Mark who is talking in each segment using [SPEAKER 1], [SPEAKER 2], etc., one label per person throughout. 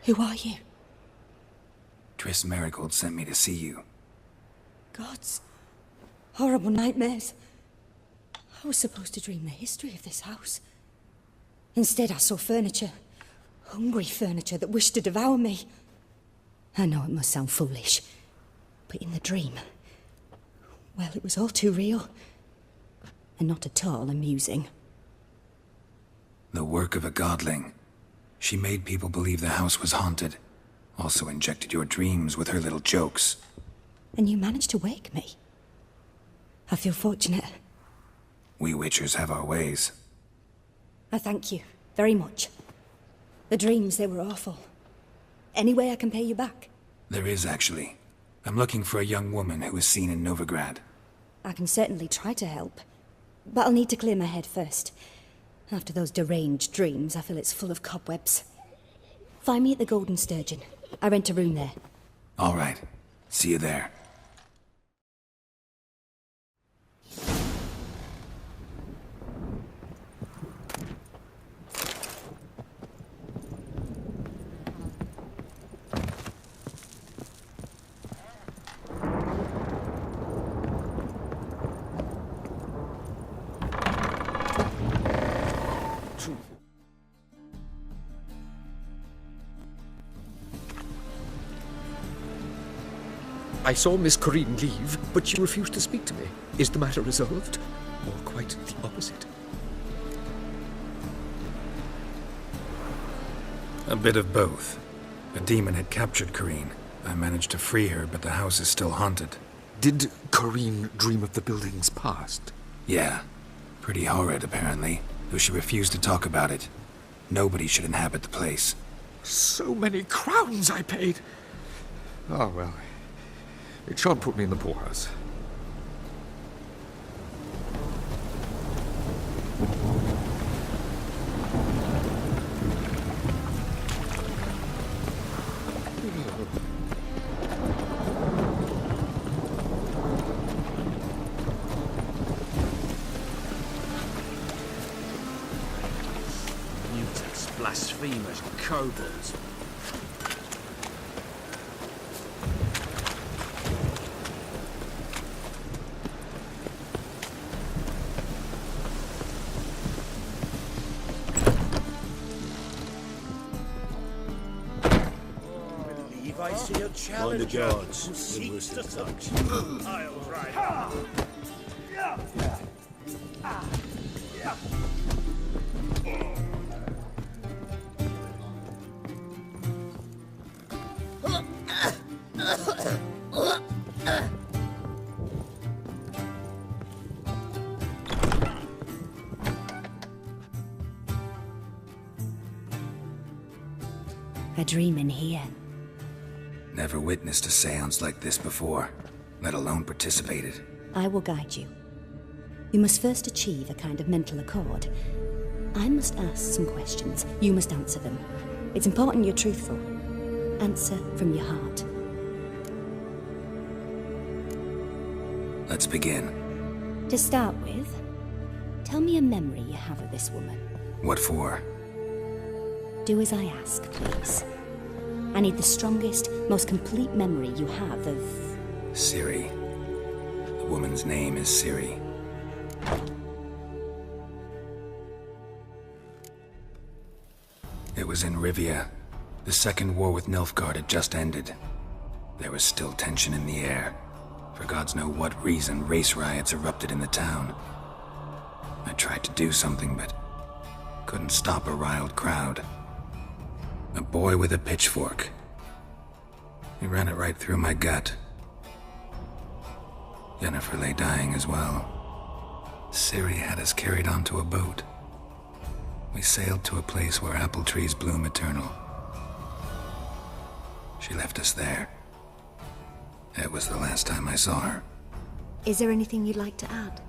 [SPEAKER 1] Who are you?
[SPEAKER 2] Triss Marigold sent me to see you.
[SPEAKER 1] Gods. Horrible nightmares. I was supposed to dream the history of this house. Instead, I saw furniture. Hungry furniture that wished to devour me. I know it must sound foolish, but in the dream, well, it was all too real. And not at all amusing.
[SPEAKER 2] The work of a godling. She made people believe the house was haunted. Also injected your dreams with her little jokes.
[SPEAKER 1] And you managed to wake me. I feel fortunate.
[SPEAKER 2] We Witchers have our ways.
[SPEAKER 1] I thank you very much. The dreams, they were awful. Any way I can pay you back?
[SPEAKER 2] There is, actually. I'm looking for a young woman who was seen in Novigrad.
[SPEAKER 1] I can certainly try to help. But I'll need to clear my head first. After those deranged dreams, I feel it's full of cobwebs. Find me at the Golden Sturgeon. I rent a room there.
[SPEAKER 2] All right. See you there.
[SPEAKER 3] I saw Miss Corinne leave, but she refused to speak to me. Is the matter resolved? Or quite the opposite?
[SPEAKER 2] A bit of both. A demon had captured Corinne. I managed to free her, but the house is still haunted.
[SPEAKER 3] Did Corinne dream of the building's past?
[SPEAKER 2] Yeah. Pretty horrid, apparently, though she refused to talk about it. Nobody should inhabit the place.
[SPEAKER 3] So many crowns I paid! Oh, well. It shan't put me in the poorhouse.
[SPEAKER 4] Mutants, blasphemers, kobolds.
[SPEAKER 5] Mind the guards.
[SPEAKER 4] Seeks to touch. I'll try.
[SPEAKER 1] A dream in here.
[SPEAKER 2] Never witnessed a seance like this before, let alone participated.
[SPEAKER 1] I will guide you. You must first achieve a kind of mental accord. I must ask some questions. You must answer them. It's important you're truthful. Answer from your heart.
[SPEAKER 2] Let's begin.
[SPEAKER 1] To start with, tell me a memory you have of this woman.
[SPEAKER 2] What for?
[SPEAKER 1] Do as I ask, please. I need the strongest, most complete memory you have of...
[SPEAKER 2] Ciri. The woman's name is Ciri. It was in Rivia. The second war with Nilfgaard had just ended. There was still tension in the air. For gods know what reason, race riots erupted in the town. I tried to do something, but couldn't stop a riled crowd. A boy with a pitchfork. He ran it right through my gut. Yennefer lay dying as well. Ciri had us carried onto a boat. We sailed to a place where apple trees bloom eternal. She left us there. It was the last time I saw her.
[SPEAKER 1] Is there anything you'd like to add?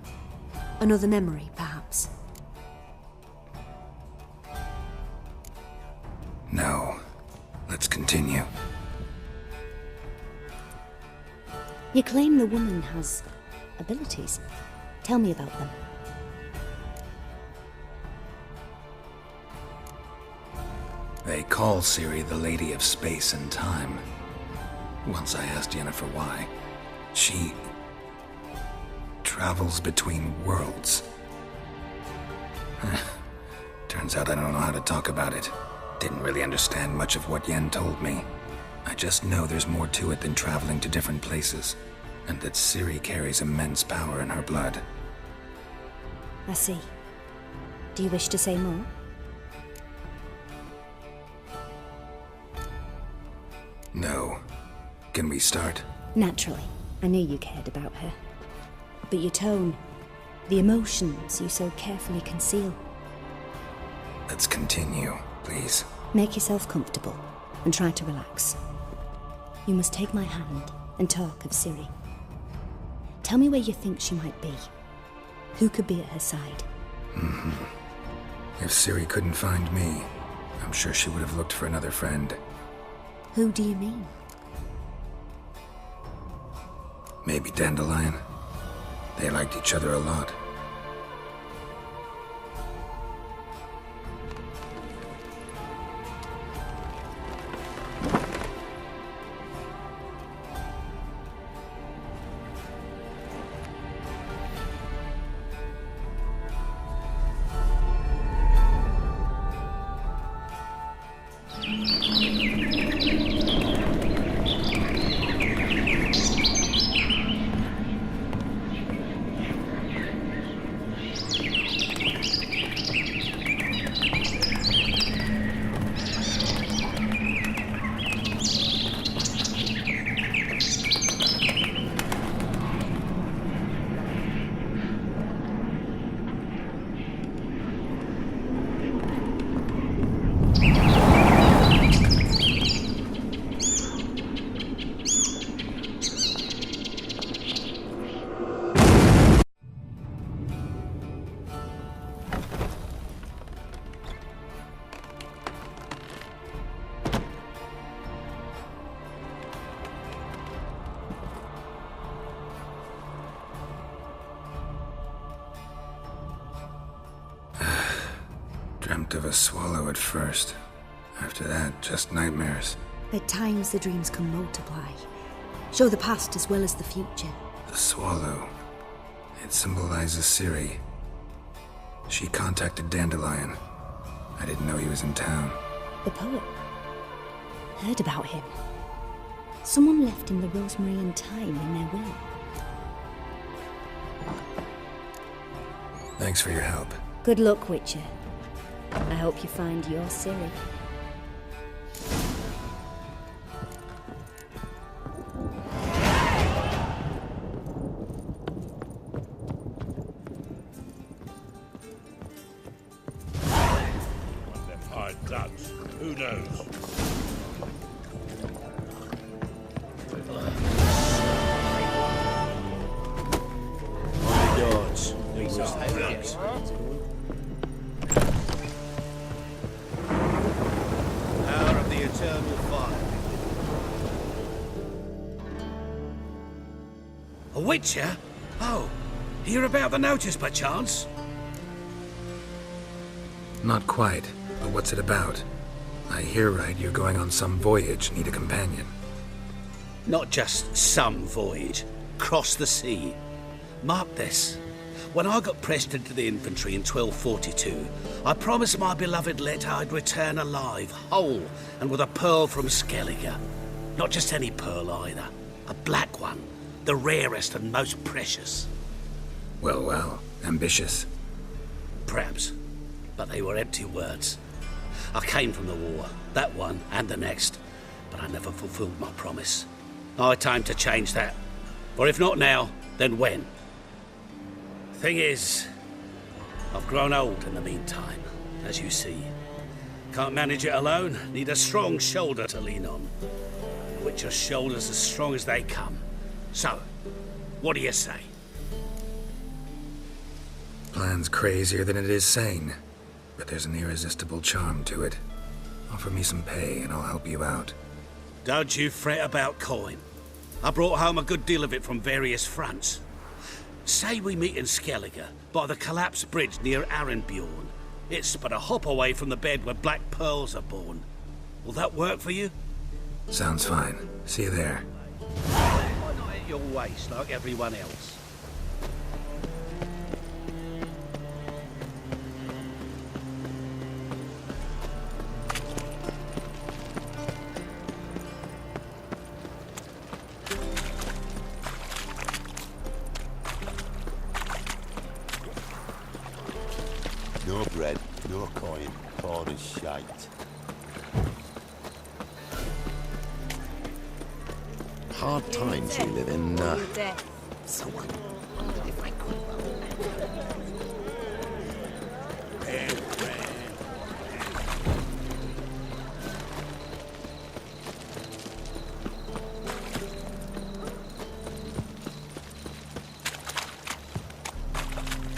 [SPEAKER 1] Another memory, perhaps?
[SPEAKER 2] No. Let's continue.
[SPEAKER 1] You claim the woman has abilities. Tell me about them.
[SPEAKER 2] They call Ciri the Lady of Space and Time. Once I asked Yennefer why. She travels between worlds. Turns out I don't know how to talk about it. Didn't really understand much of what Yen told me. I just know there's more to it than traveling to different places, and that Ciri carries immense power in her blood.
[SPEAKER 1] I see. Do you wish to say more?
[SPEAKER 2] No. Can we start?
[SPEAKER 1] Naturally. I knew you cared about her. But your tone, the emotions you so carefully conceal.
[SPEAKER 2] Let's continue, please.
[SPEAKER 1] Make yourself comfortable and try to relax. You must take my hand and talk of Ciri. Tell me where you think she might be. Who could be at her side?
[SPEAKER 2] If Ciri couldn't find me, I'm sure she would have looked for another friend.
[SPEAKER 1] Who do you mean?
[SPEAKER 2] Maybe Dandelion. They liked each other a lot. Dreamt of a swallow at first. After that, just nightmares.
[SPEAKER 1] At times the dreams can multiply. Show the past as well as the future.
[SPEAKER 2] The swallow. It symbolizes Ciri. She contacted Dandelion. I didn't know he was in town.
[SPEAKER 1] The poet. Heard about him. Someone left him the rosemary and thyme in their will.
[SPEAKER 2] Thanks for your help.
[SPEAKER 1] Good luck, Witcher. I hope you find your Ciri.
[SPEAKER 4] Them hard ducks. Who knows? Gods. These are ducks. Power of the eternal fire.
[SPEAKER 5] A Witcher? Oh, hear about the notice by chance?
[SPEAKER 2] Not quite, but what's it about? I hear right you're going on some voyage, need a companion.
[SPEAKER 5] Not just some voyage. Cross the sea. Mark this. When I got pressed into the infantry in 1242, I promised my beloved Let I'd return alive, whole, and with a pearl from Skellige. Not just any pearl either. A black one. The rarest and most precious.
[SPEAKER 2] Well, ambitious.
[SPEAKER 5] Perhaps. But they were empty words. I came from the war, that one and the next, but I never fulfilled my promise. High time to change that. For if not now, then when? Thing is, I've grown old in the meantime, as you see. Can't manage it alone, need a strong shoulder to lean on. Which are shoulders as strong as they come. So, what do you say?
[SPEAKER 2] Plan's crazier than it is sane, but there's an irresistible charm to it. Offer me some pay and I'll help you out.
[SPEAKER 5] Don't you fret about coin. I brought home a good deal of it from various fronts. Say we meet in Skellige, by the collapsed bridge near Arenbjorn. It's but a hop away from the bed where black pearls are born. Will that work for you?
[SPEAKER 2] Sounds fine. See you there.
[SPEAKER 5] Why not at your waist like everyone else?
[SPEAKER 6] No bread, no coin, corn is shite. Hard times we live in, someone. If I could.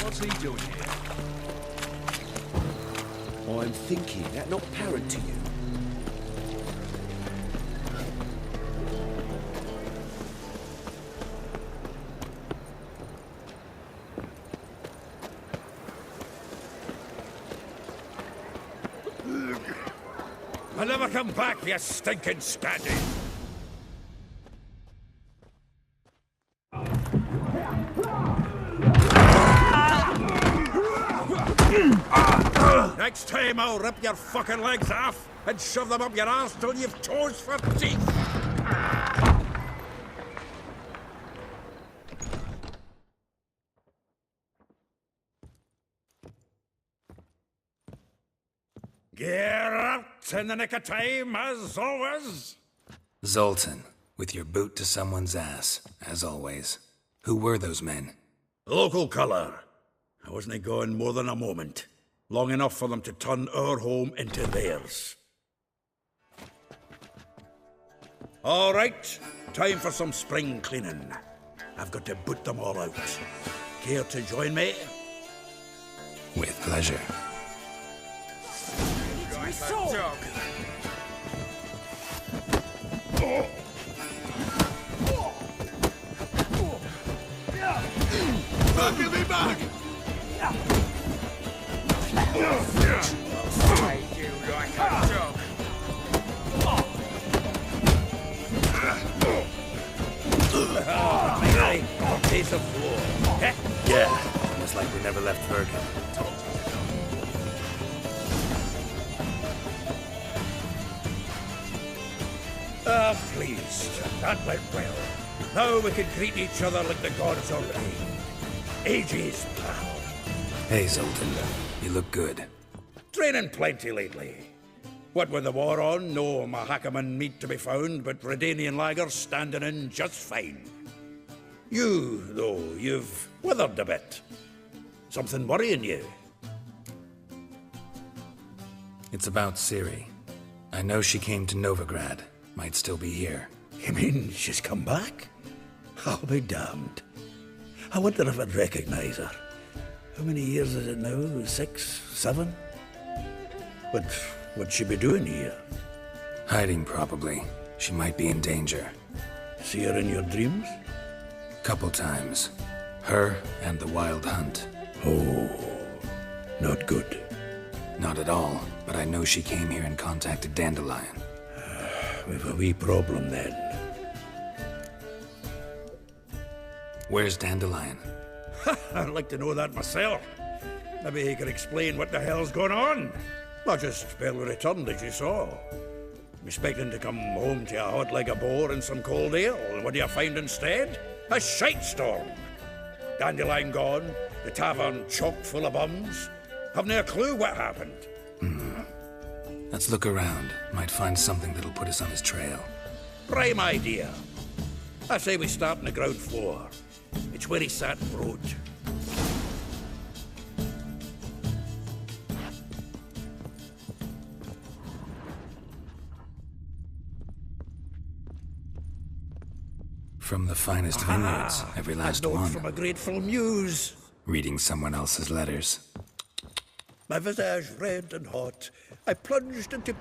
[SPEAKER 4] What's he doing here?
[SPEAKER 6] I'm thinking that not apparent to you.
[SPEAKER 4] I'll never come back, you stinking scandal! Next time I'll rip your fucking legs off and shove them up your arse till you've toes for teeth! Get out in the nick of time, as always!
[SPEAKER 2] Zoltan, with your boot to someone's ass, as always. Who were those men?
[SPEAKER 4] Local colour. I wasn't going more than a moment. Long enough for them to turn our home into theirs. All right, time for some spring cleaning. I've got to boot them all out. Care to join me?
[SPEAKER 2] With pleasure.
[SPEAKER 4] Give me back! Piece of floor.
[SPEAKER 2] Yeah, almost like we never left Bergen.
[SPEAKER 4] Pleased. That went well. Now we can greet each other like the gods ordained. Ages, pal.
[SPEAKER 2] Hey, Zoltan. You look good.
[SPEAKER 4] Training plenty lately. What with the war on, no Mahakaman meat to be found, but Redanian lagers standing in just fine. You, though, you've withered a bit. Something worrying you?
[SPEAKER 2] It's about Ciri. I know she came to Novigrad. Might still be here.
[SPEAKER 4] You mean she's come back? I'll be damned. I wonder if I'd recognize her. How many years is it now? 6, 7? But what'd she be doing here?
[SPEAKER 2] Hiding, probably. She might be in danger.
[SPEAKER 4] See her in your dreams?
[SPEAKER 2] Couple times. Her and the Wild Hunt.
[SPEAKER 4] Oh, not good.
[SPEAKER 2] Not at all, but I know she came here and contacted Dandelion.
[SPEAKER 4] We've a wee problem then.
[SPEAKER 2] Where's Dandelion?
[SPEAKER 4] I'd like to know that myself. Maybe he could explain what the hell's going on. Not just barely returned, as you saw. I'm expecting to come home to a hot like a boar and some cold ale. What do you find instead? A shite storm. Dandelion gone, the tavern chock full of bums. Haven't a clue what happened.
[SPEAKER 2] Let's look around. Might find something that'll put us on his trail.
[SPEAKER 4] Prime idea. I say we start on the ground floor. It's where he sat and wrote.
[SPEAKER 2] From the finest vineyards, every last
[SPEAKER 4] a note
[SPEAKER 2] one.
[SPEAKER 4] from a grateful muse.
[SPEAKER 2] Reading someone else's letters.
[SPEAKER 4] My visage red and hot, I plunged into...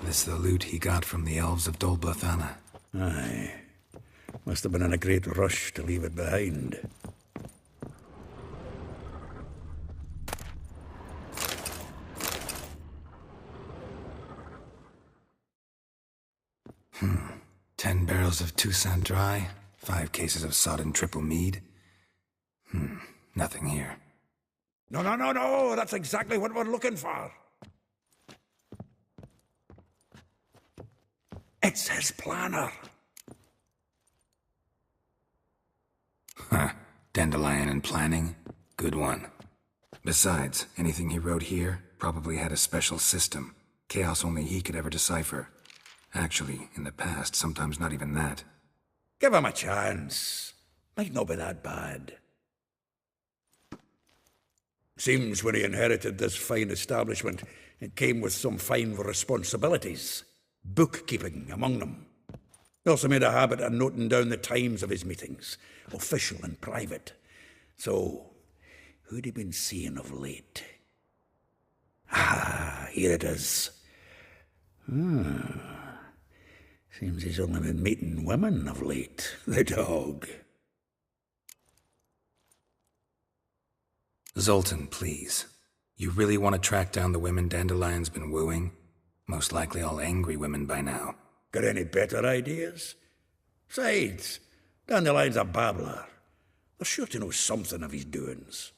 [SPEAKER 2] This the loot he got from the elves of Dol Blathanna.
[SPEAKER 4] Aye. Must have been in a great rush to leave it behind.
[SPEAKER 2] 10 barrels of Toussaint Dry, 5 cases of sodden triple mead. Nothing here.
[SPEAKER 4] No, that's exactly what we're looking for. It's his planner.
[SPEAKER 2] Dandelion and planning? Good one. Besides, anything he wrote here probably had a special system. Chaos only he could ever decipher. Actually, in the past, sometimes not even that.
[SPEAKER 4] Give him a chance. Might not be that bad. Seems when he inherited this fine establishment, it came with some fine responsibilities. Bookkeeping among them. He also made a habit of noting down the times of his meetings, official and private. So, who'd he been seeing of late? Here it is. Seems he's only been meeting women of late, the dog.
[SPEAKER 2] Zoltan, please. You really want to track down the women Dandelion's been wooing? Most likely all angry women by now.
[SPEAKER 4] Got any better ideas? Besides, Dandelion's a babbler. They're sure to know something of his doings.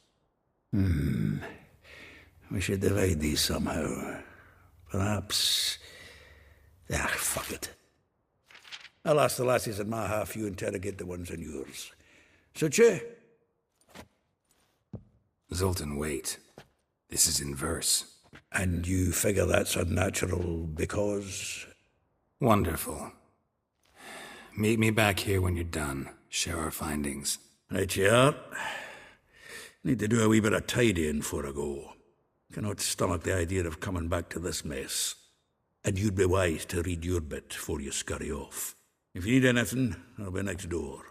[SPEAKER 4] We should divide these somehow. Perhaps... fuck it. I'll ask the lassies in my half, you interrogate the ones in yours. Suit you?
[SPEAKER 2] Zoltan, wait. This is in verse.
[SPEAKER 4] And you figure that's unnatural because...
[SPEAKER 2] Wonderful. Meet me back here when you're done. Share our findings.
[SPEAKER 4] Right you are. Need to do a wee bit of tidying before I go. Cannot stomach the idea of coming back to this mess. And you'd be wise to read your bit before you scurry off. If you need anything, I'll be next door.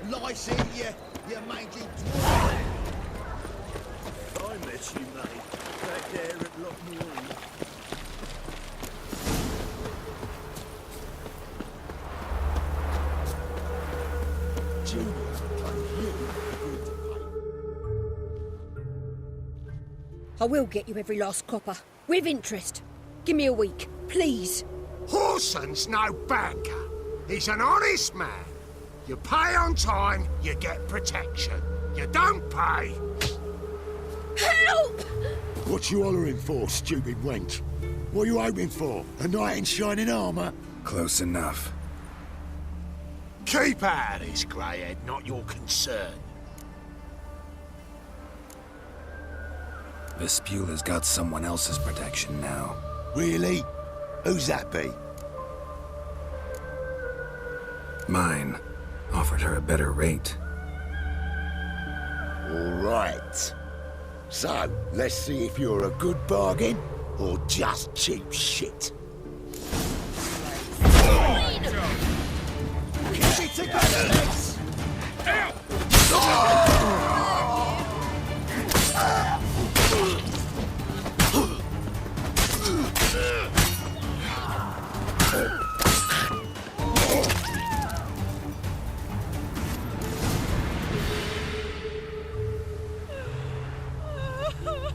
[SPEAKER 7] Lice in you mangy dwarf.
[SPEAKER 8] I met you, mate, back there at Loch Moran.
[SPEAKER 7] Julius became really good to pay.
[SPEAKER 9] I will get you every last copper, with interest. Give me a week, please.
[SPEAKER 10] Horson's no banker. He's an honest man. You pay on time, you get protection. You don't pay...
[SPEAKER 9] Help!
[SPEAKER 7] What you hollering for, stupid wench? What you hoping for? A knight in shining armour?
[SPEAKER 2] Close enough.
[SPEAKER 10] Keep out of this, greyhead, not your concern.
[SPEAKER 2] Vespula's got someone else's protection now.
[SPEAKER 7] Really? Who's that be?
[SPEAKER 2] Mine. Offered her a better rate.
[SPEAKER 7] All right. So, let's see if you're a good bargain or just cheap shit. Kiss it together, lads!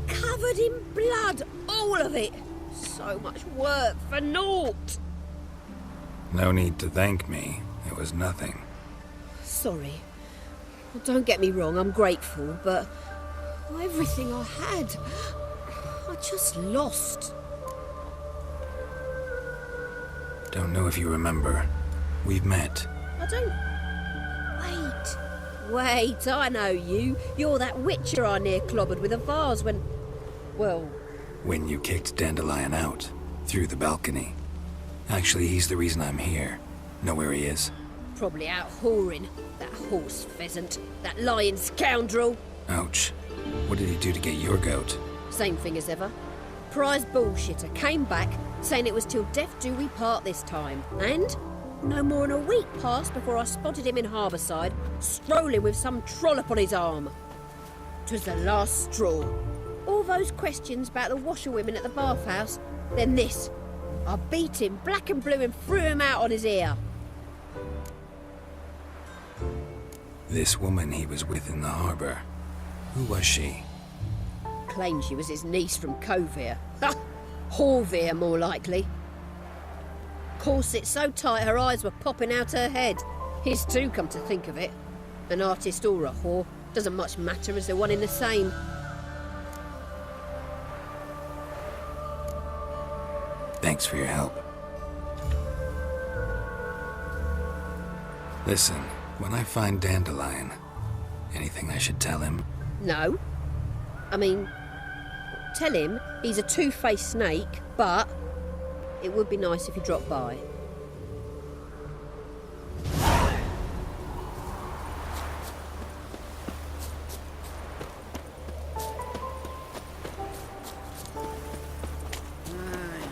[SPEAKER 9] Covered in blood, all of it. So much work for naught.
[SPEAKER 2] No need to thank me. It was nothing.
[SPEAKER 9] Sorry. Well, don't get me wrong, I'm grateful, but everything I had, I just lost.
[SPEAKER 2] Don't know if you remember. We've met.
[SPEAKER 9] I don't... Wait, I know you. You're that Witcher I near clobbered with a vase when... Well...
[SPEAKER 2] When you kicked Dandelion out. Through the balcony. Actually, he's the reason I'm here. Know where he is?
[SPEAKER 9] Probably out whoring. That horse pheasant. That lying scoundrel.
[SPEAKER 2] Ouch. What did he do to get your goat?
[SPEAKER 9] Same thing as ever. Prize bullshitter came back, saying it was till death do we part this time. And no more than a week passed before I spotted him in Harbourside, strolling with some trollop on his arm. 'Twas the last straw. All those questions about the washerwomen at the bathhouse, then this. I beat him black and blue and threw him out on his ear.
[SPEAKER 2] This woman he was with in the harbour, who was she?
[SPEAKER 9] Claimed she was his niece from Covere. Ha! Horvere, more likely. Corset so tight her eyes were popping out her head. His too, come to think of it. An artist or a whore, doesn't much matter as they're one in the same.
[SPEAKER 2] Thanks for your help. Listen, when I find Dandelion, anything I should tell him?
[SPEAKER 9] No. I mean, tell him he's a two-faced snake, but it would be nice if he dropped by.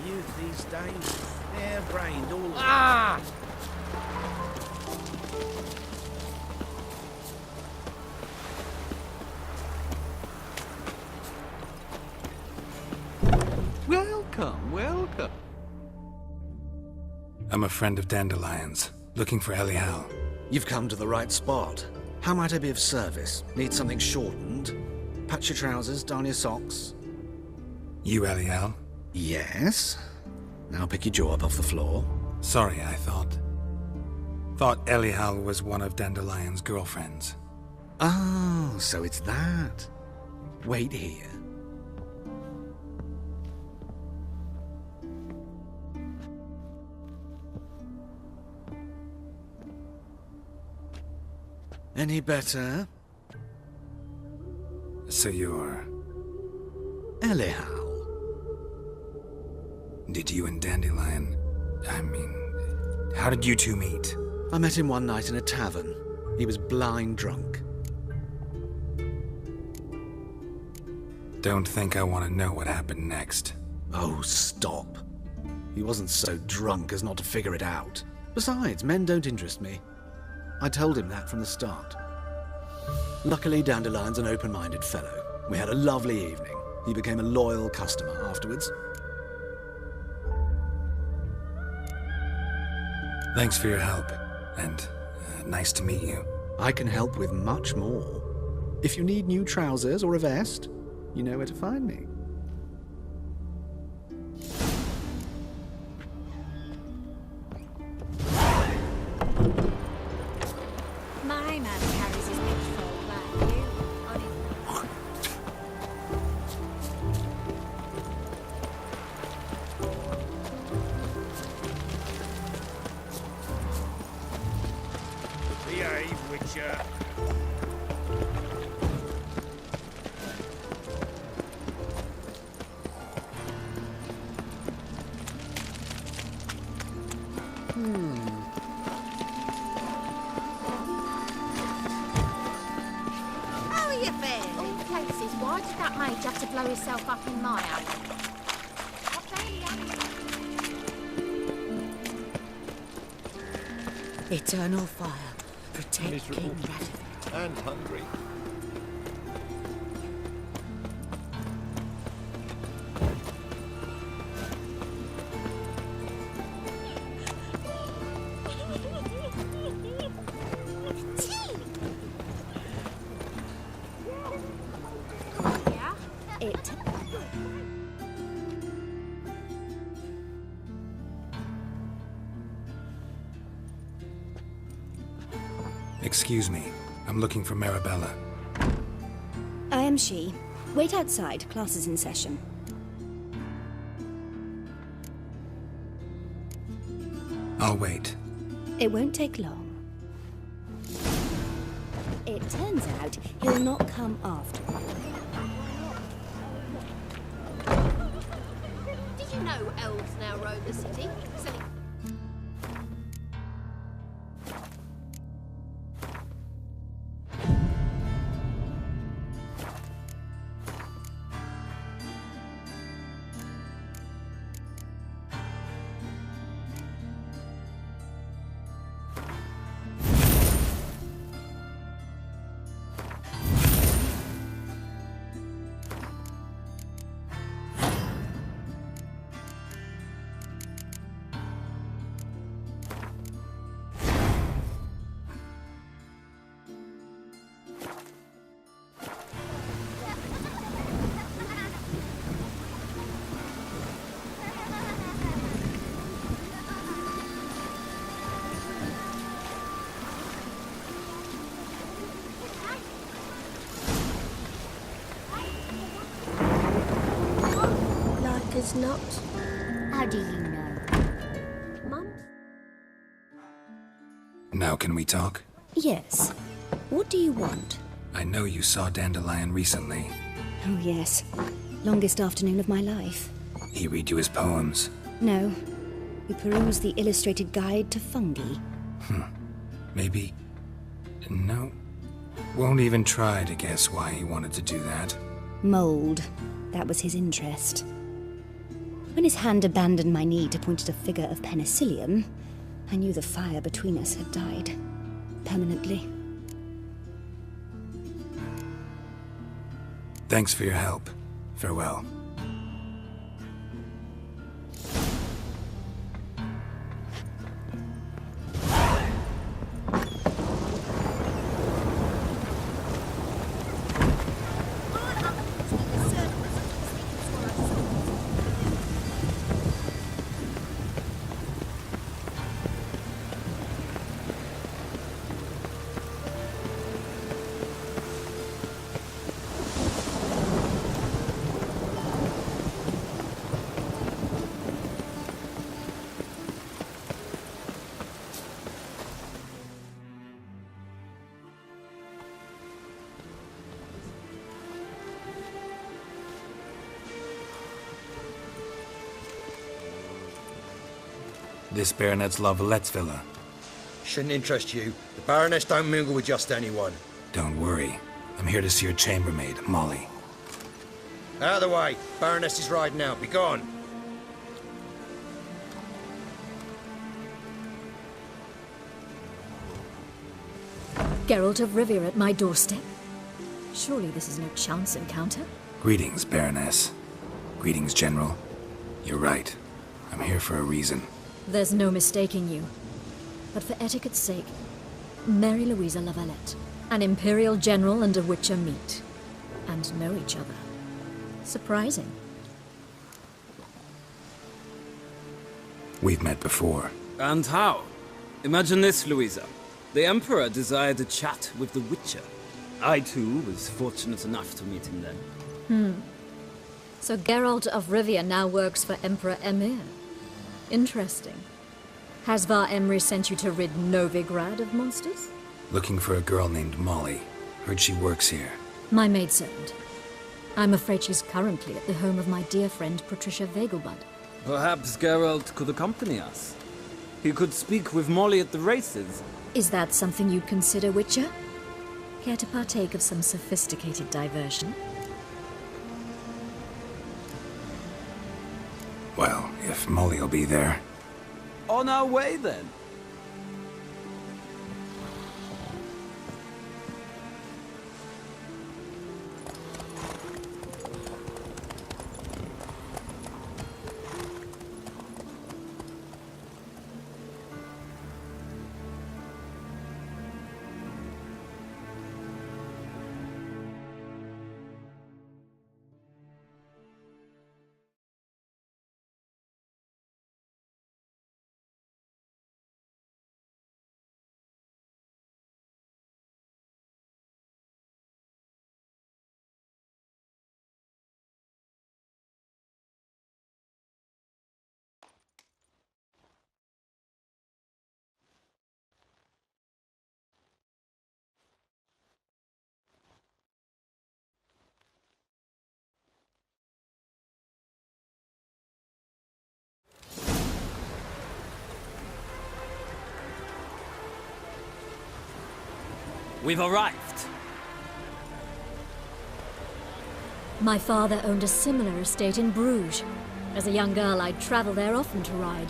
[SPEAKER 8] Youth these days, hair-brained all...
[SPEAKER 11] Welcome, welcome.
[SPEAKER 2] I'm a friend of Dandelion's, looking for Elial.
[SPEAKER 12] You've come to the right spot. How might I be of service? Need something shortened? Patch your trousers, darn your socks.
[SPEAKER 2] You Elial?
[SPEAKER 12] Yes. Now pick your jaw up off the floor.
[SPEAKER 2] Sorry, I thought Elial was one of Dandelion's girlfriends.
[SPEAKER 12] Oh, so it's that. Wait here. Any better?
[SPEAKER 2] So you're...
[SPEAKER 12] Elial.
[SPEAKER 2] Did you and Dandelion... how did you two meet?
[SPEAKER 12] I met him one night in a tavern. He was blind drunk.
[SPEAKER 2] Don't think I want to know what happened next.
[SPEAKER 12] Oh, stop. He wasn't so drunk as not to figure it out. Besides, men don't interest me. I told him that from the start. Luckily, Dandelion's an open-minded fellow. We had a lovely evening. He became a loyal customer afterwards.
[SPEAKER 2] Thanks for your help, and nice to meet you.
[SPEAKER 12] I can help with much more. If you need new trousers or a vest, you know where to find me.
[SPEAKER 13] My man carries his pitchfork like you on his...
[SPEAKER 8] Behave, Witcher.
[SPEAKER 13] How are you faring? All places, why did that mage have to blow himself up in my house?
[SPEAKER 1] Eternal fire. Protect King Radivit.
[SPEAKER 6] And hungry.
[SPEAKER 2] Excuse me. I'm looking for Marabella.
[SPEAKER 1] I am she. Wait outside. Class is in session.
[SPEAKER 2] I'll wait.
[SPEAKER 1] It won't take long. It turns out he'll not come after you.
[SPEAKER 9] Did you know elves now roam the city? Selling... is not.
[SPEAKER 13] How do you know?
[SPEAKER 9] Mum?
[SPEAKER 2] Now can we talk?
[SPEAKER 1] Yes. What do you want?
[SPEAKER 2] I know you saw Dandelion recently.
[SPEAKER 1] Oh, yes. Longest afternoon of my life.
[SPEAKER 2] He read you his poems?
[SPEAKER 1] No. We perused the illustrated guide to fungi.
[SPEAKER 2] Maybe... No. Won't even try to guess why he wanted to do that.
[SPEAKER 1] Mold. That was his interest. When his hand abandoned my knee to point at a figure of penicillium, I knew the fire between us had died. Permanently.
[SPEAKER 2] Thanks for your help. Farewell. This Baronet's La Vallette's villa.
[SPEAKER 3] Shouldn't interest you. The Baroness don't mingle with just anyone.
[SPEAKER 2] Don't worry. I'm here to see your chambermaid, Molly.
[SPEAKER 3] Out of the way. Baroness is riding out. Be gone.
[SPEAKER 11] Geralt of Rivia at my doorstep? Surely this is no chance encounter?
[SPEAKER 2] Greetings, Baroness. Greetings, General. You're right. I'm here for a reason.
[SPEAKER 11] There's no mistaking you. But for etiquette's sake, Mary Louisa La Valette, an Imperial General and a Witcher meet. And know each other. Surprising.
[SPEAKER 2] We've met before.
[SPEAKER 14] And how? Imagine this, Louisa. The Emperor desired a chat with the Witcher. I, too, was fortunate enough to meet him then.
[SPEAKER 11] So Geralt of Rivia now works for Emperor Emir. Interesting. Has Var Emry sent you to rid Novigrad of monsters?
[SPEAKER 2] Looking for a girl named Molly. Heard she works here.
[SPEAKER 11] My maidservant. I'm afraid she's currently at the home of my dear friend Patricia Vegelbud.
[SPEAKER 14] Perhaps Geralt could accompany us. He could speak with Molly at the races.
[SPEAKER 11] Is that something you'd consider, Witcher? Care to partake of some sophisticated diversion?
[SPEAKER 2] Well, if Molly'll be there.
[SPEAKER 14] On our way, then. We've arrived.
[SPEAKER 11] My father owned a similar estate in Bruges. As a young girl, I'd travel there often to ride.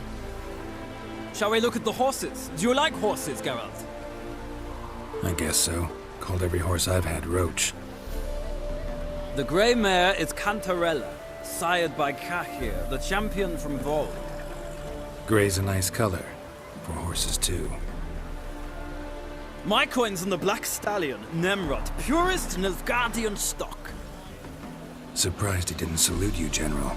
[SPEAKER 14] Shall we look at the horses? Do you like horses, Geralt?
[SPEAKER 2] I guess so. Called every horse I've had Roach.
[SPEAKER 14] The grey mare is Cantarella, sired by Cahir, the champion from Vol.
[SPEAKER 2] Grey's a nice color. For horses, too.
[SPEAKER 14] My coin's on the Black Stallion, Nemrod, purest Nilfgaardian stock.
[SPEAKER 2] Surprised he didn't salute you, General.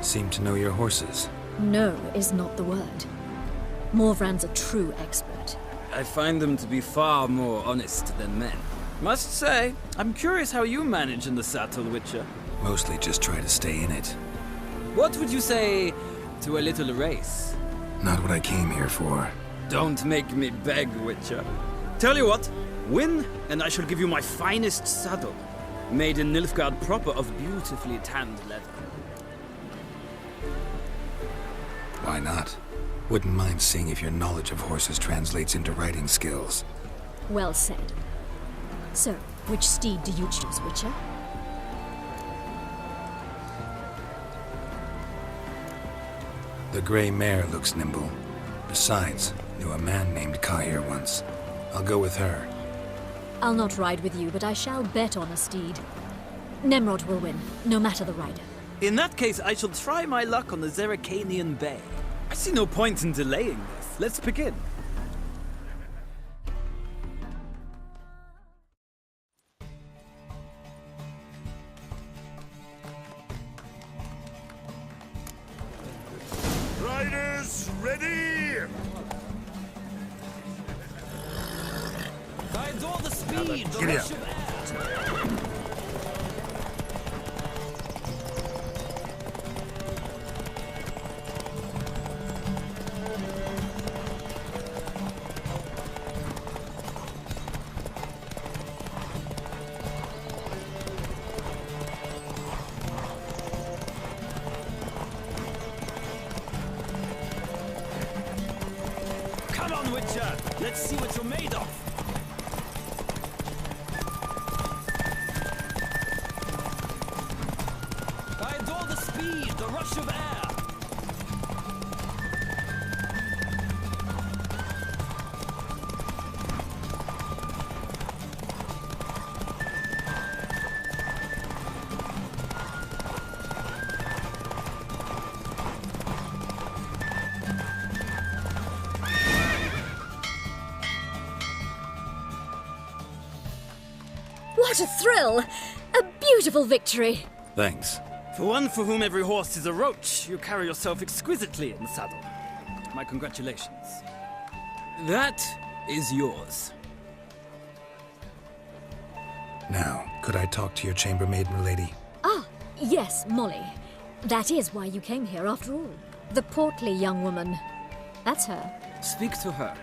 [SPEAKER 2] Seem to know your horses.
[SPEAKER 11] No is not the word. Morvran's a true expert.
[SPEAKER 14] I find them to be far more honest than men. Must say, I'm curious how you manage in the saddle, Witcher.
[SPEAKER 2] Mostly just try to stay in it.
[SPEAKER 14] What would you say to a little race?
[SPEAKER 2] Not what I came here for.
[SPEAKER 14] Don't make me beg, Witcher. Tell you what, win, and I shall give you my finest saddle. Made in Nilfgaard proper of beautifully tanned leather.
[SPEAKER 2] Why not? Wouldn't mind seeing if your knowledge of horses translates into riding skills.
[SPEAKER 11] Well said. So, which steed do you choose, Witcher?
[SPEAKER 2] The gray mare looks nimble. Besides, knew a man named Kahir once. I'll go with her.
[SPEAKER 11] I'll not ride with you, but I shall bet on a steed. Nemrod will win, no matter the rider.
[SPEAKER 14] In that case, I shall try my luck on the Zeracanian Bay. I see no point in delaying this. Let's begin.
[SPEAKER 8] Riders, ready!
[SPEAKER 14] I adore the speed, the
[SPEAKER 8] Giddy
[SPEAKER 14] rush
[SPEAKER 8] up.
[SPEAKER 14] of air. Come on, Witcher! Let's see what you're made of! I adore the speed, the rush of air!
[SPEAKER 11] What a thrill! A beautiful victory!
[SPEAKER 2] Thanks.
[SPEAKER 14] For one for whom every horse is a roach, you carry yourself exquisitely in the saddle. My congratulations. That is yours.
[SPEAKER 2] Now, could I talk to your chambermaid, milady?
[SPEAKER 11] Ah, yes, Molly. That is why you came here after all. The portly young woman. That's her.
[SPEAKER 14] Speak to her.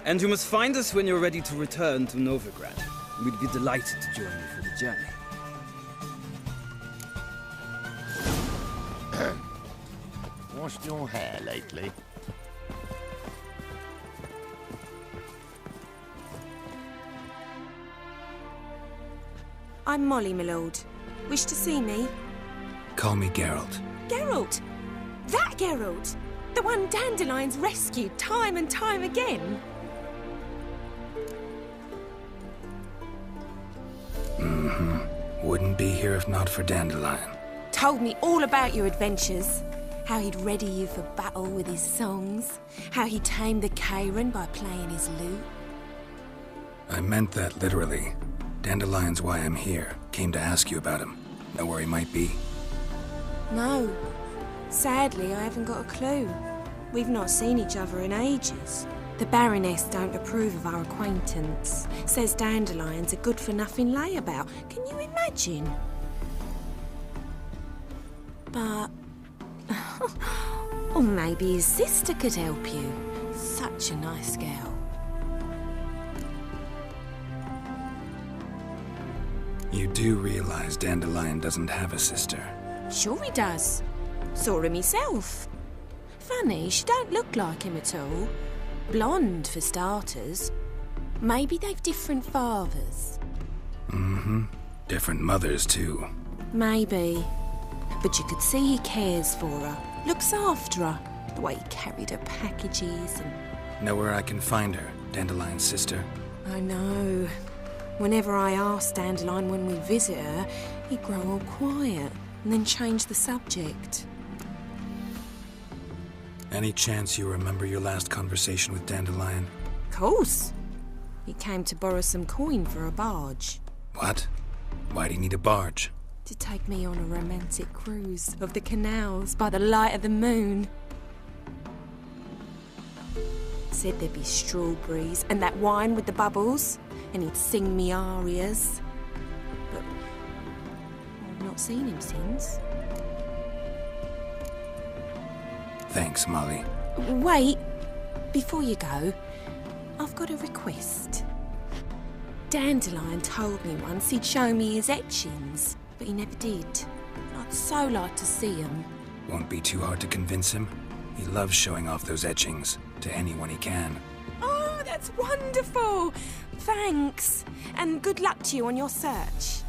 [SPEAKER 14] And you must find us when you're ready to return to Novigrad. We'd be delighted to join you for the journey.
[SPEAKER 7] Washed your hair lately?
[SPEAKER 15] I'm Molly, my lord. Wish to see me?
[SPEAKER 2] Call me Geralt.
[SPEAKER 15] Geralt! That Geralt! The one Dandelion's rescued time and time again!
[SPEAKER 2] Mm-hmm. Wouldn't be here if not for Dandelion.
[SPEAKER 15] Told me all about your adventures. How he'd ready you for battle with his songs. How he tamed the Kairan by playing his lute.
[SPEAKER 2] I meant that literally. Dandelion's why I'm here. Came to ask you about him. Know where he might be?
[SPEAKER 15] No. Sadly, I haven't got a clue. We've not seen each other in ages. The Baroness don't approve of our acquaintance. Says Dandelion's a good-for-nothing layabout. Can you imagine? But... or maybe his sister could help you. Such a nice girl.
[SPEAKER 2] You do realize Dandelion doesn't have a sister.
[SPEAKER 15] Sure he does. Saw him himself. Funny, she don't look like him at all. Blonde, for starters. Maybe they've different fathers.
[SPEAKER 2] Mm-hmm. Different mothers, too.
[SPEAKER 15] Maybe. But you could see he cares for her. Looks after her. The way he carried her packages and...
[SPEAKER 2] Know where I can find her, Dandelion's sister?
[SPEAKER 15] I know. Whenever I asked Dandelion when we visit her, he'd grow all quiet and then change the subject.
[SPEAKER 2] Any chance you remember your last conversation with Dandelion?
[SPEAKER 15] Of course. He came to borrow some coin for a barge.
[SPEAKER 2] What? Why'd he need a barge?
[SPEAKER 15] To take me on a romantic cruise of the canals by the light of the moon. Said there'd be strawberries and that wine with the bubbles. and he'd sing me arias. But I've not seen him since.
[SPEAKER 2] Thanks, Molly.
[SPEAKER 15] Wait, before you go, I've got a request. Dandelion told me once he'd show me his etchings, but he never did. I'd so like to see them.
[SPEAKER 2] Won't be too hard to convince him. He loves showing off those etchings to anyone he can.
[SPEAKER 15] Oh, that's wonderful! Thanks, and good luck to you on your search.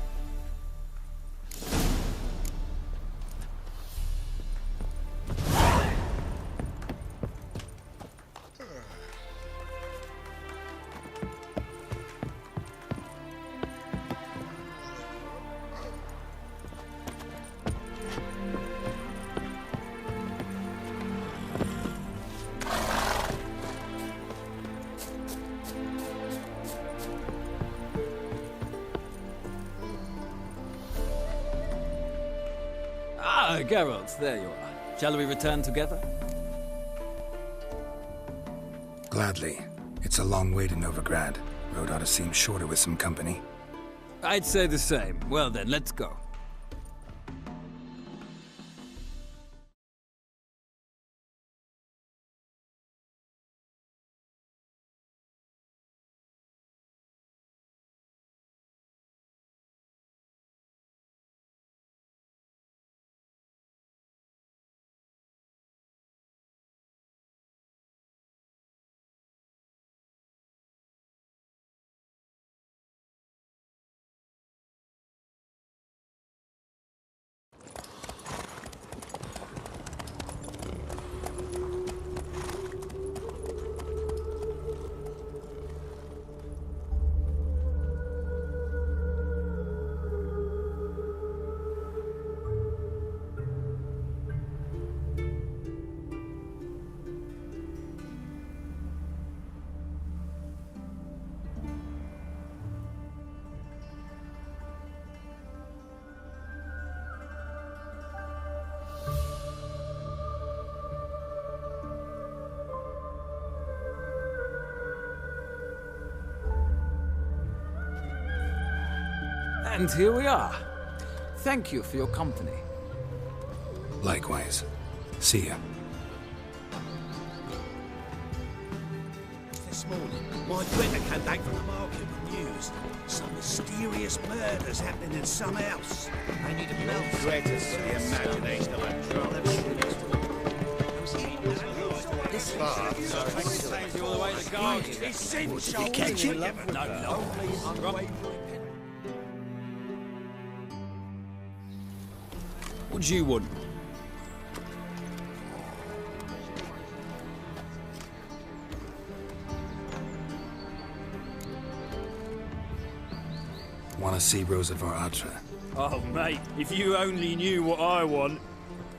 [SPEAKER 14] Ah, Geralt, there you are. Shall we return together?
[SPEAKER 2] Gladly. It's a long way to Novigrad. Road ought to seem shorter with some company.
[SPEAKER 14] I'd say the same. Well then, let's go. And here we are. Thank you for your company.
[SPEAKER 2] Likewise. See ya.
[SPEAKER 5] This morning, my printer came back from the market with news. Some mysterious murders happening in some house. I need a milk greatest for the imagination of a drunk.
[SPEAKER 8] This far,
[SPEAKER 5] Takes you all the way to Garden. He's seen
[SPEAKER 8] Did you catch him?
[SPEAKER 5] No.
[SPEAKER 14] What do you want?
[SPEAKER 2] Want to see Rosa Atra?
[SPEAKER 16] Oh, mate, if you only knew what I want.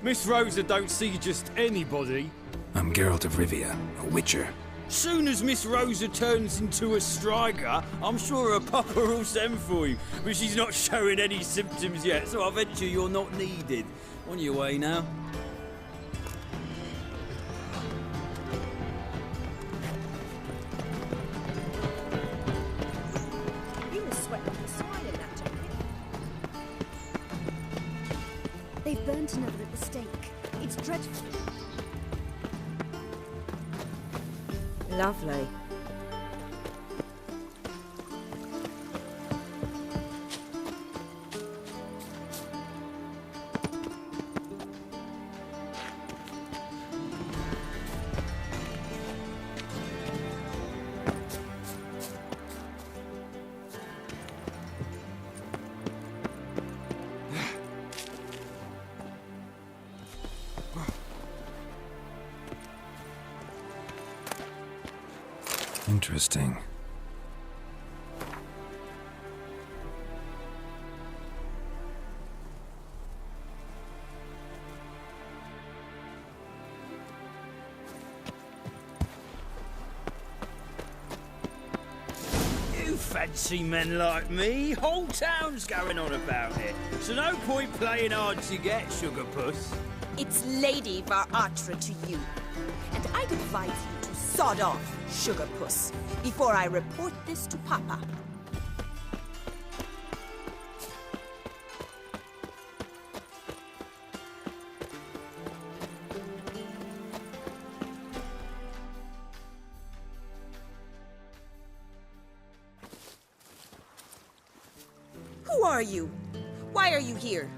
[SPEAKER 16] Miss Rosa don't see just anybody.
[SPEAKER 2] I'm Geralt of Rivia, a witcher.
[SPEAKER 16] Soon as Miss Rosa turns into a striker, I'm sure her papa will send for you. But she's not showing any symptoms yet, so I venture you're not needed. On your way now.
[SPEAKER 9] You must sweat like a swine in that jacket.
[SPEAKER 11] They've burnt another at the stake. It's dreadful.
[SPEAKER 9] Lovely.
[SPEAKER 2] Interesting.
[SPEAKER 16] You fancy men like me? Whole town's going on about it. So no point playing hard to get, sugar puss.
[SPEAKER 17] It's Lady Atra to you. And I'd advise you to sod off, sugar puss, before I report this to Papa.
[SPEAKER 15] Who are you? Why are you here?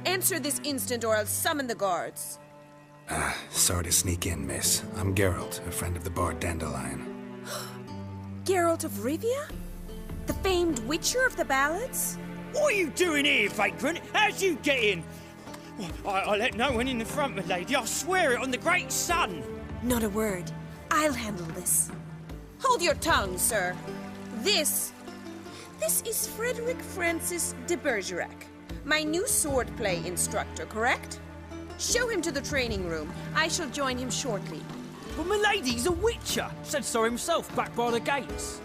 [SPEAKER 15] Answer this instant or I'll summon the guards.
[SPEAKER 2] Sorry to sneak in, miss. I'm Geralt, a friend of the bard Dandelion.
[SPEAKER 15] Geralt of Rivia? The famed Witcher of the ballads?
[SPEAKER 16] What are you doing here, vagrant? How'd you get in? I let no one in the front, my lady. I swear it on the great sun.
[SPEAKER 15] Not a word. I'll handle this. Hold your tongue, sir. This is Frederick Francis de Bergerac, my new swordplay instructor, correct? Show him to the training room. I shall join him shortly.
[SPEAKER 16] But my lady's a witcher. Said so himself back by the gates.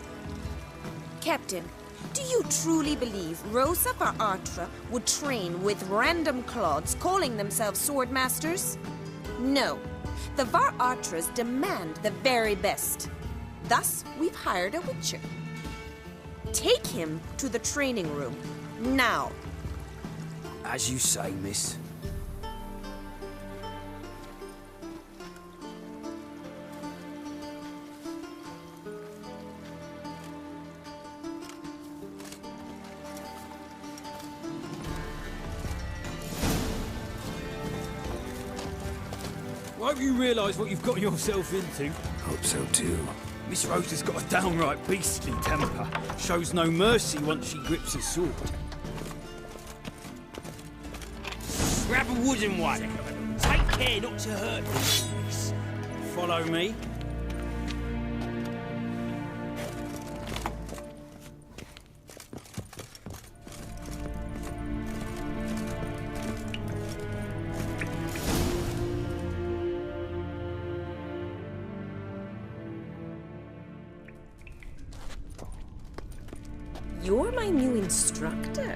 [SPEAKER 15] Captain, do you truly believe Rosa var Artra would train with random clods calling themselves swordmasters? No. The var Artras demand the very best. Thus, we've hired a witcher. Take him to the training room, now.
[SPEAKER 16] As you say, miss. I hope you realise what you've got yourself into.
[SPEAKER 2] Hope so too.
[SPEAKER 16] Miss Rosa's got a downright beastly temper. Shows no mercy once she grips a sword. Grab a wooden one. Take care not to hurt this, miss. Follow me.
[SPEAKER 15] You're my new instructor.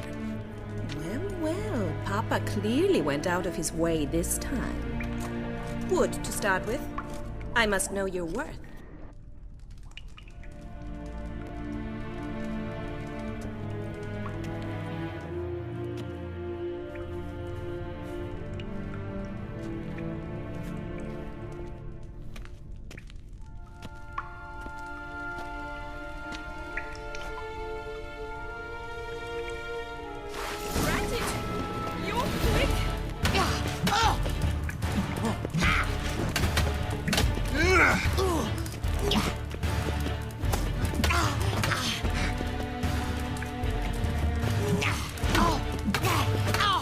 [SPEAKER 15] Well, Papa clearly went out of his way this time. Wood, to start with. I must know your worth.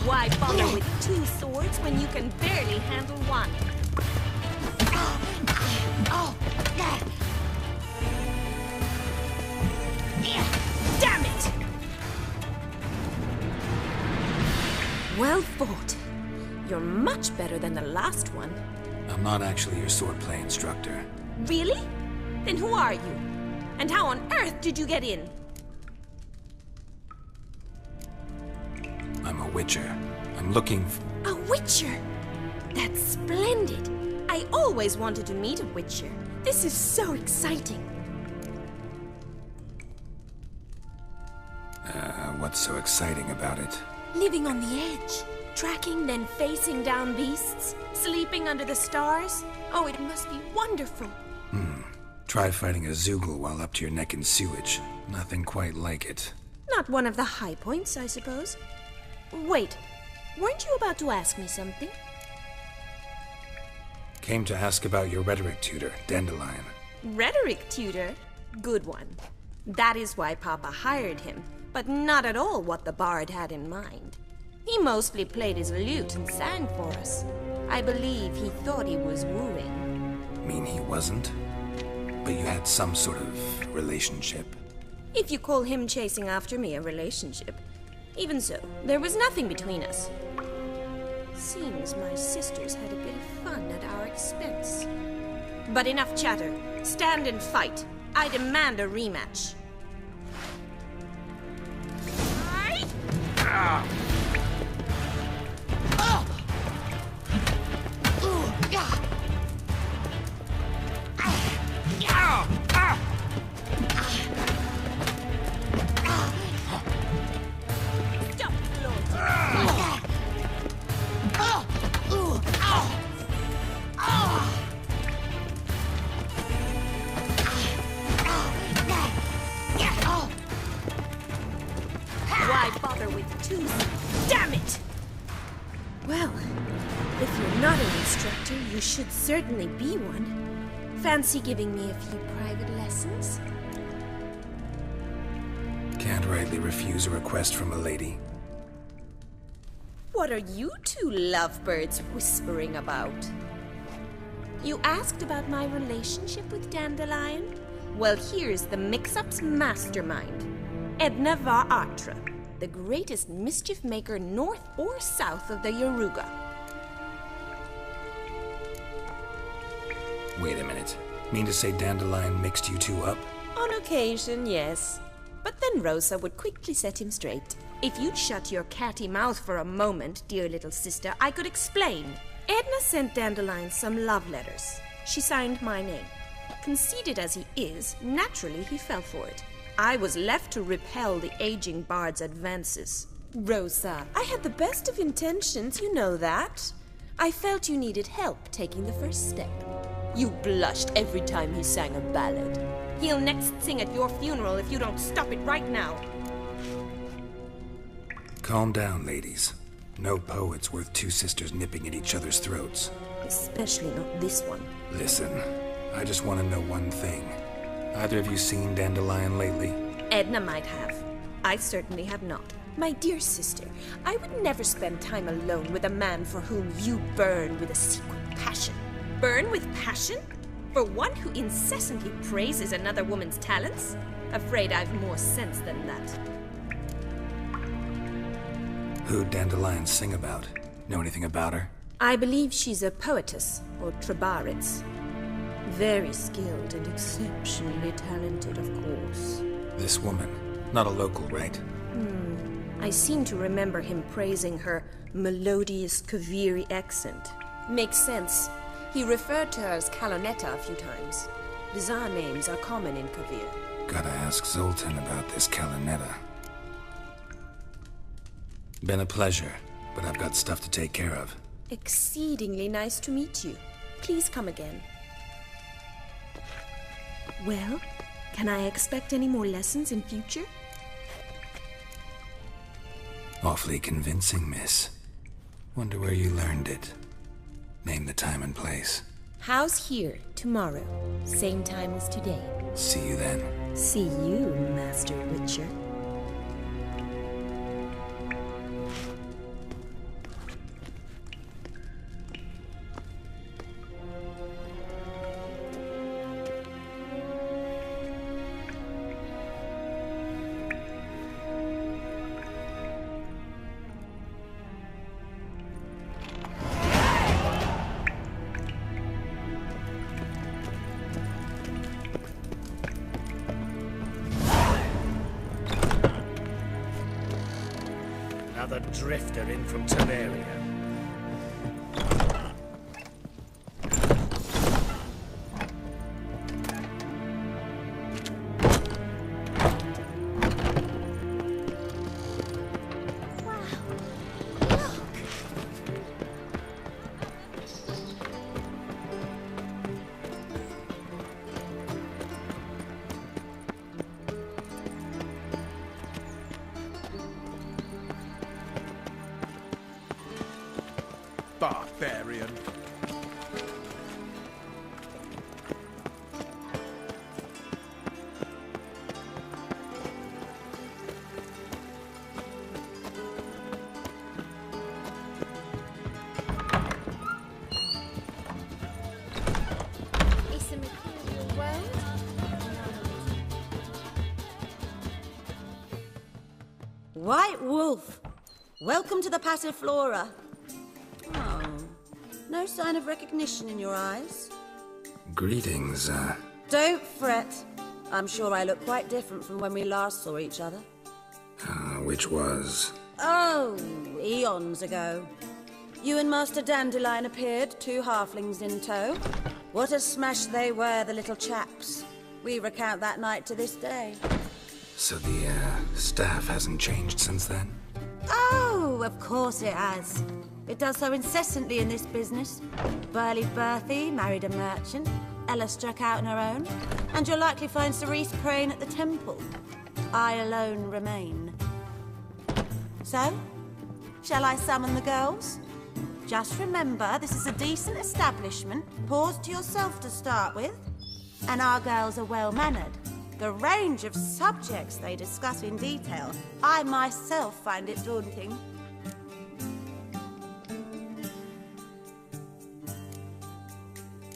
[SPEAKER 15] Why bother with two swords when you can barely handle one? Damn it! Well fought. You're much better than the last one.
[SPEAKER 2] I'm not actually your swordplay instructor.
[SPEAKER 15] Really? Then who are you? And how on earth did you get in?
[SPEAKER 2] I'm a witcher. I'm looking for...
[SPEAKER 15] A witcher? That's splendid. I always wanted to meet a witcher. This is so exciting.
[SPEAKER 2] What's so exciting about it?
[SPEAKER 15] Living on the edge. Tracking, then facing down beasts. Sleeping under the stars. Oh, it must be wonderful.
[SPEAKER 2] Try fighting a Zoogle while up to your neck in sewage. Nothing quite like it.
[SPEAKER 15] Not one of the high points, I suppose. Wait, weren't you about to ask me something?
[SPEAKER 2] Came to ask about your rhetoric tutor, Dandelion.
[SPEAKER 15] Rhetoric tutor? Good one. That is why Papa hired him, but not at all what the bard had in mind. He mostly played his lute and sang for us. I believe he thought he was wooing.
[SPEAKER 2] Mean he wasn't? But you had some sort of relationship?
[SPEAKER 15] If you call him chasing after me a relationship. Even so, there was nothing between us. Seems my sisters had a bit of fun at our expense. But enough chatter. Stand and fight. I demand a rematch. Damn it! Well, if you're not an instructor, you should certainly be one. Fancy giving me a few private lessons?
[SPEAKER 2] Can't rightly refuse a request from a lady.
[SPEAKER 17] What are you two lovebirds whispering about?
[SPEAKER 15] You asked about my relationship with Dandelion?
[SPEAKER 17] Well, here's the mix-up's mastermind. Edna var Atra, the greatest mischief maker north or south of the Yaruga.
[SPEAKER 2] Wait a minute. Mean to say Dandelion mixed you two up?
[SPEAKER 17] On occasion, yes. But then Rosa would quickly set him straight. If you'd shut your catty mouth for a moment, dear little sister, I could explain. Edna sent Dandelion some love letters. She signed my name. Conceited as he is, naturally he fell for it. I was left to repel the aging bard's advances. Rosa, I had the best of intentions, you know that. I felt you needed help taking the first step. You blushed every time he sang a ballad. He'll next sing at your funeral if you don't stop it right now.
[SPEAKER 2] Calm down, ladies. No poet's worth two sisters nipping at each other's throats.
[SPEAKER 17] Especially not this one.
[SPEAKER 2] Listen, I just want to know one thing. Either of you seen Dandelion lately?
[SPEAKER 17] Edna might have. I certainly have not. My dear sister, I would never spend time alone with a man for whom you burn with a secret passion. Burn with passion? For one who incessantly praises another woman's talents? Afraid I've more sense than that.
[SPEAKER 2] Who'd Dandelion sing about? Know anything about her?
[SPEAKER 17] I believe she's a poetess, or trabaritz. Very skilled and exceptionally talented, of course.
[SPEAKER 2] This woman. Not a local, right?
[SPEAKER 17] I seem to remember him praising her melodious Kaviri accent. Makes sense. He referred to her as Kalonetta a few times. Bizarre names are common in Kavir.
[SPEAKER 2] Gotta ask Zoltan about this Kalonetta. Been a pleasure, but I've got stuff to take care of.
[SPEAKER 17] Exceedingly nice to meet you. Please come again. Well, can I expect any more lessons in future?
[SPEAKER 2] Awfully convincing, miss. Wonder where you learned it. Name the time and place.
[SPEAKER 17] House here, tomorrow. Same time as today.
[SPEAKER 2] See you then.
[SPEAKER 17] See you, Master Witcher.
[SPEAKER 5] Another drifter in from Temeria.
[SPEAKER 8] Barbarian.
[SPEAKER 13] It's a mercurial world.
[SPEAKER 1] White Wolf, welcome to the Passiflora. Oh, no sign of recognition in your eyes?
[SPEAKER 2] Greetings,
[SPEAKER 1] Don't fret. I'm sure I look quite different from when we last saw each other.
[SPEAKER 2] which was...
[SPEAKER 1] Oh, eons ago. You and Master Dandelion appeared, two halflings in tow. What a smash they were, the little chaps. We recount that night to this day.
[SPEAKER 2] So the, staff hasn't changed since then?
[SPEAKER 1] Oh, of course it has. It does so incessantly in this business. Burly Berthie married a merchant. Ella struck out on her own. And you'll likely find Cerise praying at the temple. I alone remain.
[SPEAKER 18] So, shall I summon the girls? Just remember, this is a decent establishment. Pause to yourself to start with. And our girls are well-mannered. The range of subjects they discuss in detail, I myself find it daunting.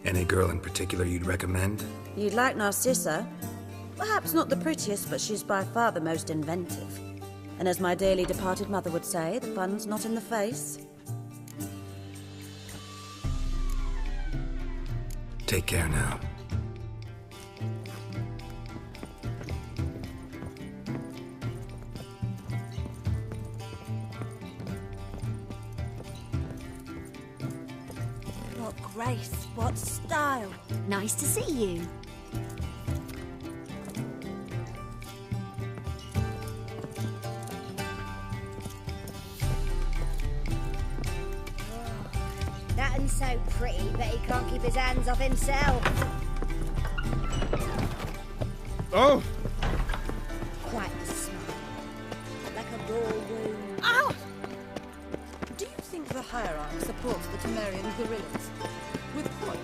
[SPEAKER 2] Any girl in particular you'd recommend?
[SPEAKER 19] You'd like Narcissa? Perhaps not the prettiest, but she's by far the most inventive. And as my dearly departed mother would say, the fun's not in the face.
[SPEAKER 2] Take care now.
[SPEAKER 18] What grace, what style.
[SPEAKER 20] Nice to see you.
[SPEAKER 21] That one's so pretty, but he can't keep his hands off himself.
[SPEAKER 16] Oh!
[SPEAKER 21] Quite the smile. Like a raw wound.
[SPEAKER 22] Ow! Do you think the hierarch supports the Temerian guerrillas? With what?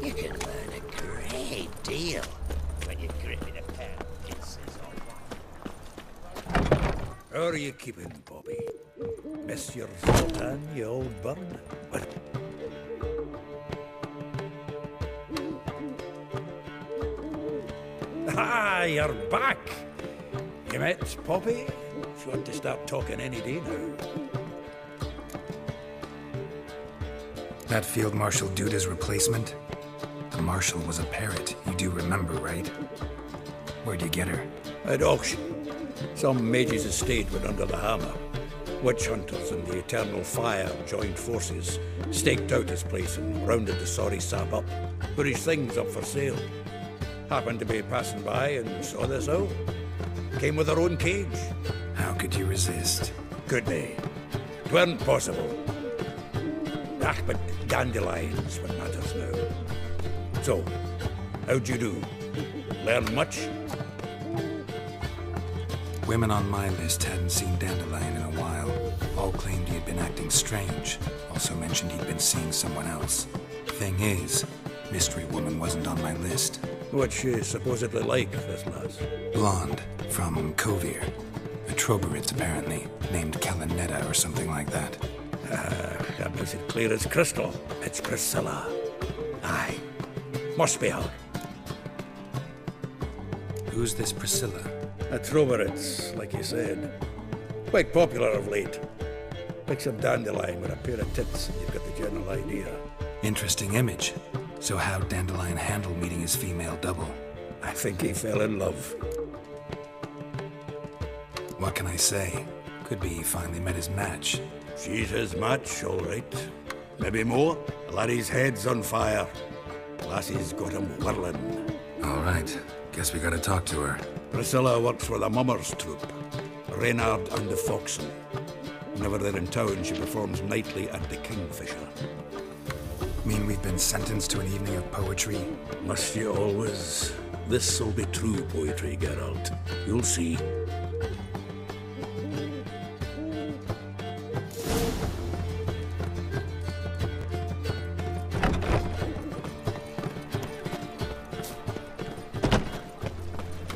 [SPEAKER 5] You can learn a great deal when you're gripping a pair of pincers all right.
[SPEAKER 4] How are you keeping, Bobby? Miss your Sultan, you old bird? What? Ah, you're back! You met Poppy? She want to start talking any day now.
[SPEAKER 2] That Field Marshal Duda's replacement? The Marshal was a parrot, you do remember, right? Where'd you get her?
[SPEAKER 4] At auction. Some mage's estate went under the hammer. Witch hunters and the Eternal Fire joined forces, staked out his place and rounded the sorry sap up, put his things up for sale. Happened to be passing by and saw this out. Came with her own cage.
[SPEAKER 2] How could you resist?
[SPEAKER 4] Could they? 'Tweren't possible. Ah, but dandelions what matters now. So, how'd you do? Learn much?
[SPEAKER 2] Women on my list hadn't seen Dandelion in a while. All claimed he had been acting strange. Also mentioned he'd been seeing someone else. Thing is, Mystery Woman wasn't on my list.
[SPEAKER 4] What's she supposedly like, this lass?
[SPEAKER 2] Blonde, from Kovir. A Troberitz, apparently, named Kalanetta or something like that.
[SPEAKER 4] That makes it clear as crystal. It's Priscilla. Aye. Must be her.
[SPEAKER 2] Who's this Priscilla?
[SPEAKER 4] A Troberitz, like you said. Quite popular of late. Pick some dandelion with a pair of tits, and you've got the general idea.
[SPEAKER 2] Interesting image. So how'd Dandelion handle meeting his female double?
[SPEAKER 4] I think he fell in love.
[SPEAKER 2] What can I say? Could be he finally met his match.
[SPEAKER 4] She's his match, all right. Maybe more. Laddie's head's on fire. Lassie's got him whirling.
[SPEAKER 2] All right. Guess we gotta talk to her.
[SPEAKER 4] Priscilla works for the Mummers troupe. Reynard and the Foxen. Whenever they're in town, she performs nightly at the Kingfisher.
[SPEAKER 2] Mean we've been sentenced to an evening of poetry?
[SPEAKER 4] Must you always? This'll be true poetry, Geralt. You'll see.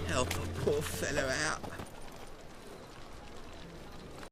[SPEAKER 6] Help a poor fellow out.